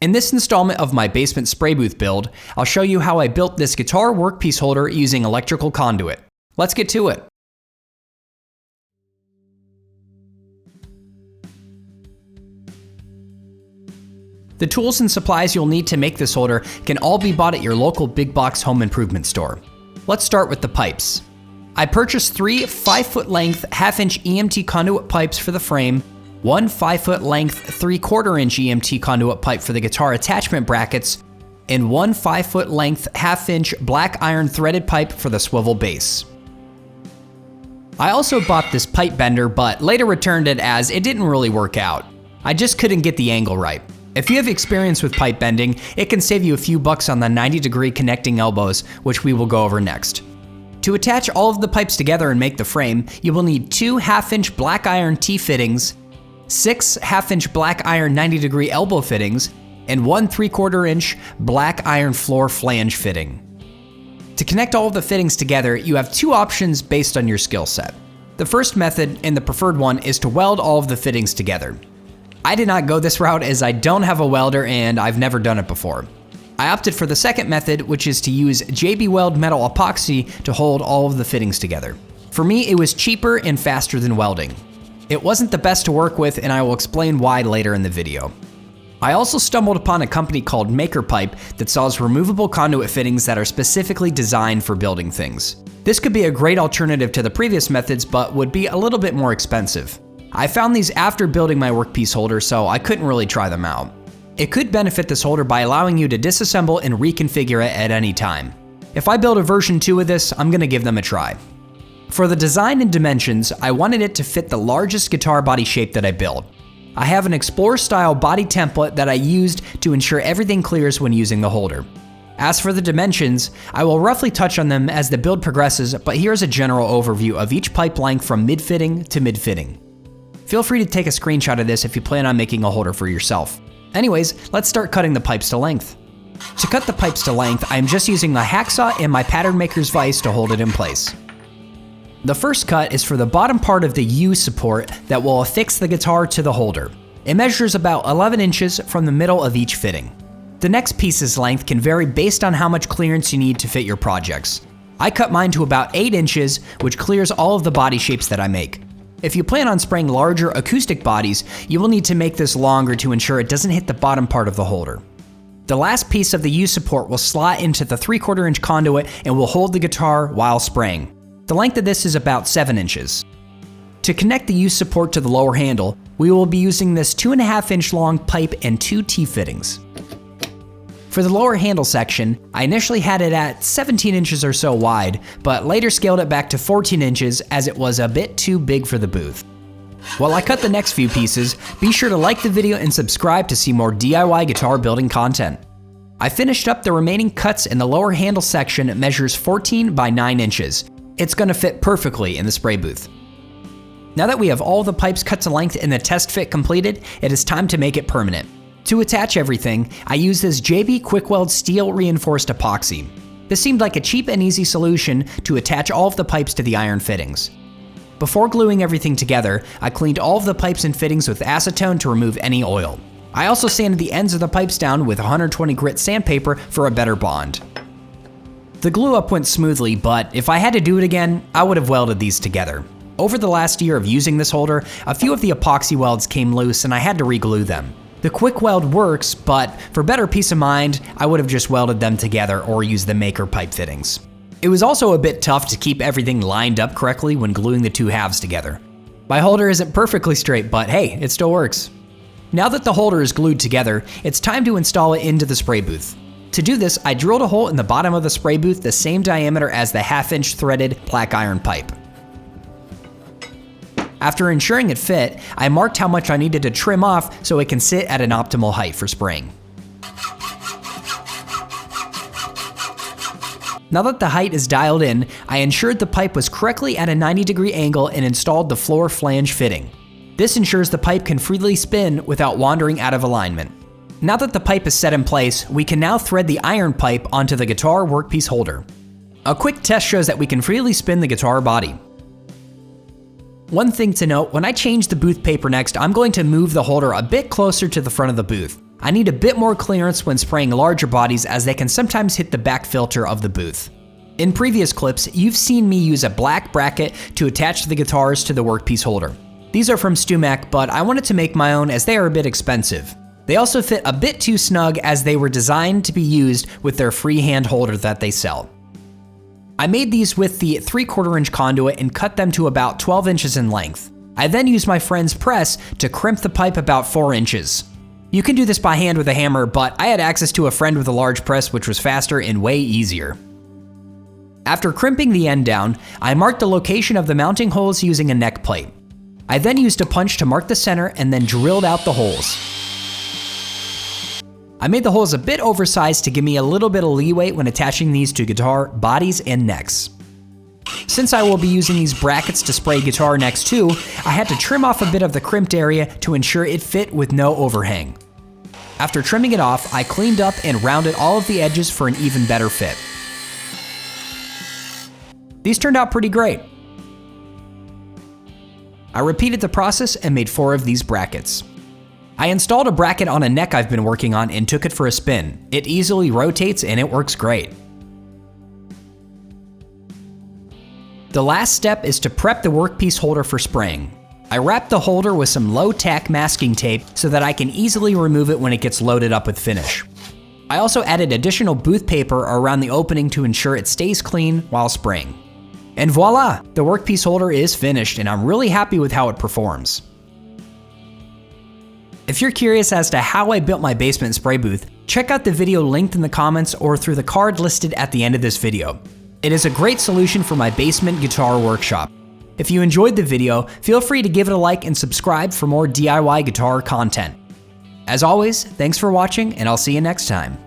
In this installment of my basement spray booth build, I'll show you how I built this guitar workpiece holder using electrical conduit. Let's get to it. The tools and supplies you'll need to make this holder can all be bought at your local big box home improvement store. Let's start with the pipes. I purchased 3 5-foot length 1/2-inch EMT conduit pipes for the frame, 1 5-foot length 3/4 inch EMT conduit pipe for the guitar attachment brackets, and 1 5-foot length 1/2-inch black iron threaded pipe for the swivel base. I also bought this pipe bender, but later returned it as it didn't really work out. I just couldn't get the angle right. If you have experience with pipe bending, it can save you a few bucks on the 90-degree connecting elbows, which we will go over next. To attach all of the pipes together and make the frame, you will need 2 1/2-inch black iron T-fittings, 6 1/2-inch black iron 90-degree elbow fittings, and 1 3/4 inch black iron floor flange fitting. To connect all of the fittings together, you have 2 options based on your skill set. The first method, and the preferred one, is to weld all of the fittings together. I did not go this route as I don't have a welder and I've never done it before. I opted for the second method, which is to use JB Weld metal epoxy to hold all of the fittings together. For me, it was cheaper and faster than welding. It wasn't the best to work with, and I will explain why later in the video. I also stumbled upon a company called Maker Pipe that sells removable conduit fittings that are specifically designed for building things. This could be a great alternative to the previous methods, but would be a little bit more expensive. I found these after building my workpiece holder, so I couldn't really try them out. It could benefit this holder by allowing you to disassemble and reconfigure it at any time. If I build a version 2 of this, I'm gonna give them a try. For the design and dimensions, I wanted it to fit the largest guitar body shape that I built. I have an Explorer style body template that I used to ensure everything clears when using the holder. As for the dimensions, I will roughly touch on them as the build progresses, but here's a general overview of each pipe length from mid-fitting to mid-fitting. Feel free to take a screenshot of this if you plan on making a holder for yourself. Anyways, let's start cutting the pipes to length. To cut the pipes to length, I am just using my hacksaw and my pattern maker's vise to hold it in place. The first cut is for the bottom part of the U support that will affix the guitar to the holder. It measures about 11 inches from the middle of each fitting. The next piece's length can vary based on how much clearance you need to fit your projects. I cut mine to about 8 inches, which clears all of the body shapes that I make. If you plan on spraying larger acoustic bodies, you will need to make this longer to ensure it doesn't hit the bottom part of the holder. The last piece of the U support will slot into the 3/4 inch conduit and will hold the guitar while spraying. The length of this is about 7 inches. To connect the U support to the lower handle, we will be using this 2.5 inch long pipe and 2 T-fittings. For the lower handle section, I initially had it at 17 inches or so wide, but later scaled it back to 14 inches as it was a bit too big for the booth. While I cut the next few pieces, be sure to like the video and subscribe to see more DIY guitar building content. I finished up the remaining cuts and the lower handle section measures 14 by 9 inches. It's gonna fit perfectly in the spray booth. Now that we have all the pipes cut to length and the test fit completed, it is time to make it permanent. To attach everything, I use this JB Quick Weld steel reinforced epoxy. This seemed like a cheap and easy solution to attach all of the pipes to the iron fittings. Before gluing everything together, I cleaned all of the pipes and fittings with acetone to remove any oil. I also sanded the ends of the pipes down with 120 grit sandpaper for a better bond. The glue up went smoothly, but if I had to do it again, I would have welded these together. Over the last year of using this holder, a few of the epoxy welds came loose and I had to re-glue them. The quick weld works, but for better peace of mind, I would have just welded them together or used the Maker pipe fittings. It was also a bit tough to keep everything lined up correctly when gluing the 2 halves together. My holder isn't perfectly straight, but hey, it still works. Now that the holder is glued together, it's time to install it into the spray booth. To do this, I drilled a hole in the bottom of the spray booth the same diameter as the 1/2 inch threaded black iron pipe. After ensuring it fit, I marked how much I needed to trim off so it can sit at an optimal height for spraying. Now that the height is dialed in, I ensured the pipe was correctly at a 90-degree angle and installed the floor flange fitting. This ensures the pipe can freely spin without wandering out of alignment. Now that the pipe is set in place, we can now thread the iron pipe onto the guitar workpiece holder. A quick test shows that we can freely spin the guitar body. One thing to note, when I change the booth paper next, I'm going to move the holder a bit closer to the front of the booth. I need a bit more clearance when spraying larger bodies as they can sometimes hit the back filter of the booth. In previous clips, you've seen me use a black bracket to attach the guitars to the Workpiece holder. These are from StewMac, but I wanted to make my own as they are a bit expensive. They also fit a bit too snug as they were designed to be used with their Freehand holder that they sell. I made these with the 3/4 inch conduit and cut them to about 12 inches in length. I then used my friend's press to crimp the pipe about 4 inches. You can do this by hand with a hammer, but I had access to a friend with a large press which was faster and way easier. After crimping the end down, I marked the location of the mounting holes using a neck plate. I then used a punch to mark the center and then drilled out the holes. I made the holes a bit oversized to give me a little bit of leeway when attaching these to guitar bodies and necks. Since I will be using these brackets to spray guitar necks too, I had to trim off a bit of the crimped area to ensure it fit with no overhang. After trimming it off, I cleaned up and rounded all of the edges for an even better fit. These turned out pretty great. I repeated the process and made 4 of these brackets. I installed a bracket on a neck I've been working on and took it for a spin. It easily rotates and it works great. The last step is to prep the Workpiece holder for spraying. I wrapped the holder with some low-tack masking tape so that I can easily remove it when it gets loaded up with finish. I also added additional booth paper around the opening to ensure it stays clean while spraying. And voila, the Workpiece holder is finished and I'm really happy with how it performs. If you're curious as to how I built my basement spray booth, check out the video linked in the comments or through the card listed at the end of this video. It is a great solution for my basement guitar workshop. If you enjoyed the video, feel free to give it a like and subscribe for more DIY guitar content. As always, thanks for watching and I'll see you next time.